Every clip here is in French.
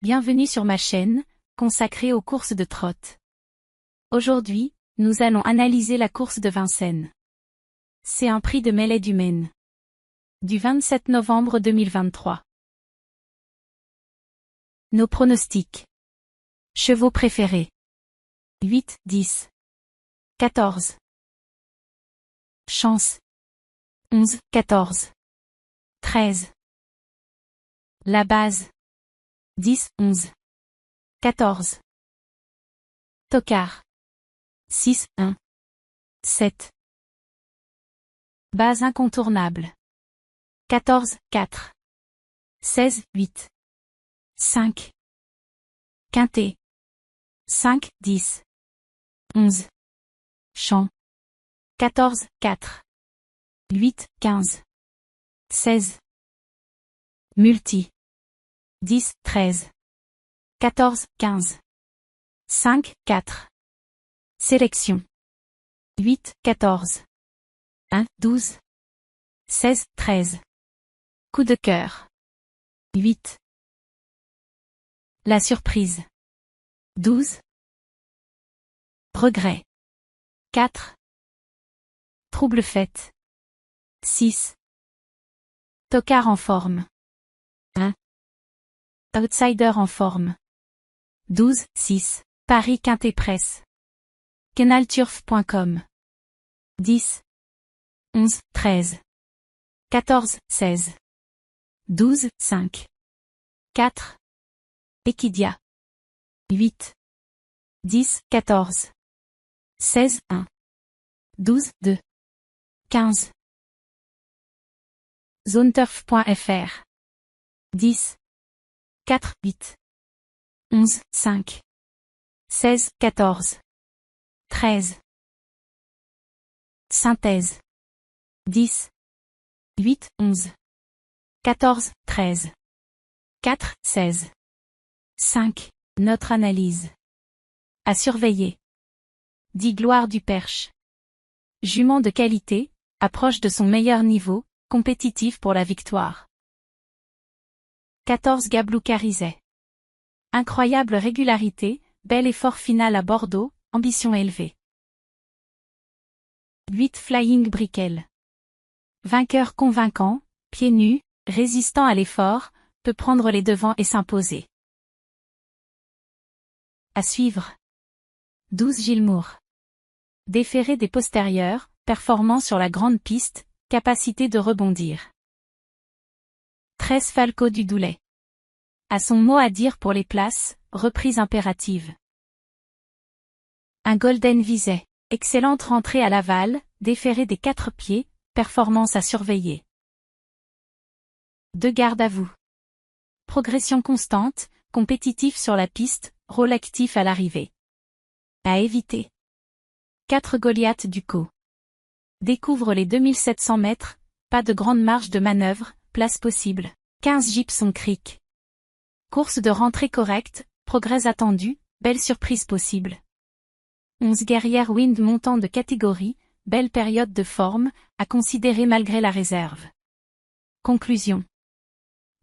Bienvenue sur ma chaîne, consacrée aux courses de trotte. Aujourd'hui, nous allons analyser la course de Vincennes. C'est un prix de mêlée du Maine. Du 27 novembre 2023. Nos pronostics. Chevaux préférés. 8, 10. 14. Chance. 11, 14. 13. La base. 10, 11. 14. Tocard. 6, 1. 7. Base incontournable. 14, 4. 16, 8. 5. Quintet. 5, 10. 11. Champ. 14, 4. 8, 15. 16. Multi. 10, 13. 14, 15. 5, 4. Sélection. 8, 14. 1, 12. 16, 13. Coup de cœur. 8. La surprise. 12. Regret. 4. Trouble fête. 6. Tocard en forme. 1. Outsider en forme. 12, 6. Paris Quintet Presse. Canalturf.com. 10. 11, 13. 14, 16. 12, 5. 4. Equidia. 8. 10, 14. 16, 1. 12, 2. 15. Zoneturf.fr. 10. 4, 8. 11, 5. 16, 14. 13. Synthèse. 10. 8, 11. 14, 13. 4, 16. 5. Notre analyse. À surveiller. 10 Gloire du Perche. Jument de qualité, approche de son meilleur niveau, compétitif pour la victoire. 14 Gablou Carizet. Incroyable régularité, bel effort final à Bordeaux, ambition élevée. 8 Flying Brickell. Vainqueur convaincant, pieds nus, résistant à l'effort, peut prendre les devants et s'imposer. À suivre. 12 Gilmour. Déféré des postérieurs, performant sur la grande piste, capacité de rebondir. 13 Falco du Doulet. A son mot à dire pour les places, reprise impérative. Un Golden Vizet. Excellente rentrée à Laval, déféré des 4 pieds, performance à surveiller. 2 Garde à vous. Progression constante, compétitif sur la piste, rôle actif à l'arrivée. À éviter. 4 Goliath Ducos. Découvre les 2700 mètres, pas de grande marge de manœuvre, place possible. 15 Gibson Creek. Course de rentrée correcte, progrès attendu, belle surprise possible. 11 Guerrière Wind montant de catégorie, belle période de forme, à considérer malgré la réserve. Conclusion.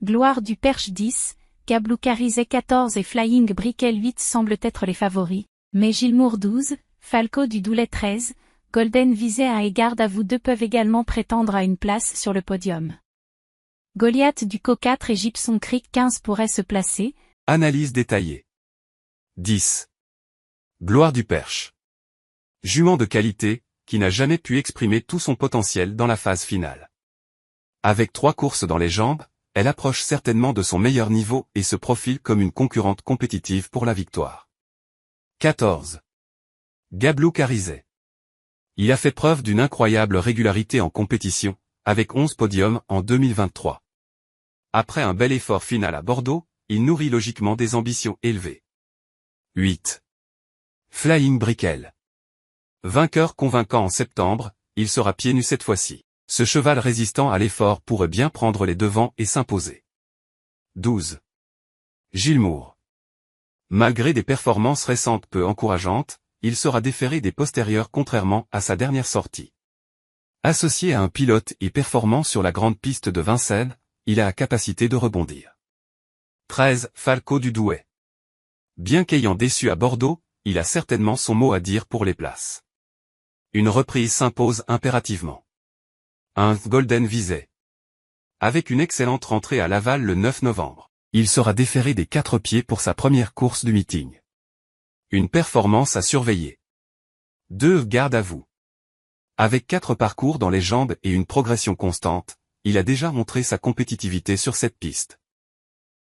Gloire du Perche 10, Gablou Carizet 14 et Flying Brickell 8 semblent être les favoris, mais Gilmour 12, Falco du Doulet 13, Golden Vizet et Garde à vous 2 peuvent également prétendre à une place sur le podium. Goliath Ducos 4 et Gibson Creek 15 pourraient se placer. Analyse détaillée. 10. Gloire du Perche. Jument de qualité, qui n'a jamais pu exprimer tout son potentiel dans la phase finale. Avec 3 courses dans les jambes, elle approche certainement de son meilleur niveau et se profile comme une concurrente compétitive pour la victoire. 14. Gablou Carizet. Il a fait preuve d'une incroyable régularité en compétition, avec 11 podiums en 2023. Après un bel effort final à Bordeaux, il nourrit logiquement des ambitions élevées. 8. Flying Brickell. Vainqueur convaincant en septembre, il sera pieds nus cette fois-ci. Ce cheval résistant à l'effort pourrait bien prendre les devants et s'imposer. 12. Gilmour. Malgré des performances récentes peu encourageantes, il sera déféré des postérieurs contrairement à sa dernière sortie. Associé à un pilote et performant sur la grande piste de Vincennes, il a la capacité de rebondir. 13. Falco du Douai. Bien qu'ayant déçu à Bordeaux, il a certainement son mot à dire pour les places. Une reprise s'impose impérativement. Un Golden Vizet. Avec une excellente rentrée à Laval le 9 novembre, il sera déféré des 4 pieds pour sa première course du meeting. Une performance à surveiller. 2. Garde à vous. Avec 4 parcours dans les jambes et une progression constante, il a déjà montré sa compétitivité sur cette piste.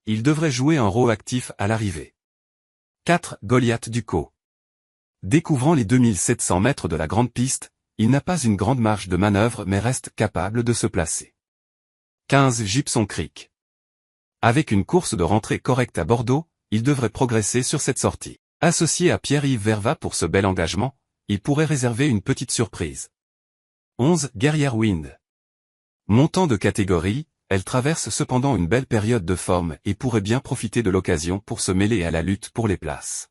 Il devrait jouer un rôle actif à l'arrivée. 4. Goliath Ducos. Découvrant les 2700 mètres de la grande piste, il n'a pas une grande marge de manœuvre mais reste capable de se placer. 15. Gibson Creek. Avec une course de rentrée correcte à Bordeaux, il devrait progresser sur cette sortie. Associé à Pierre-Yves Verva pour ce bel engagement, il pourrait réserver une petite surprise. 11. Guerrière Wind. Montant de catégorie, elle traverse cependant une belle période de forme et pourrait bien profiter de l'occasion pour se mêler à la lutte pour les places.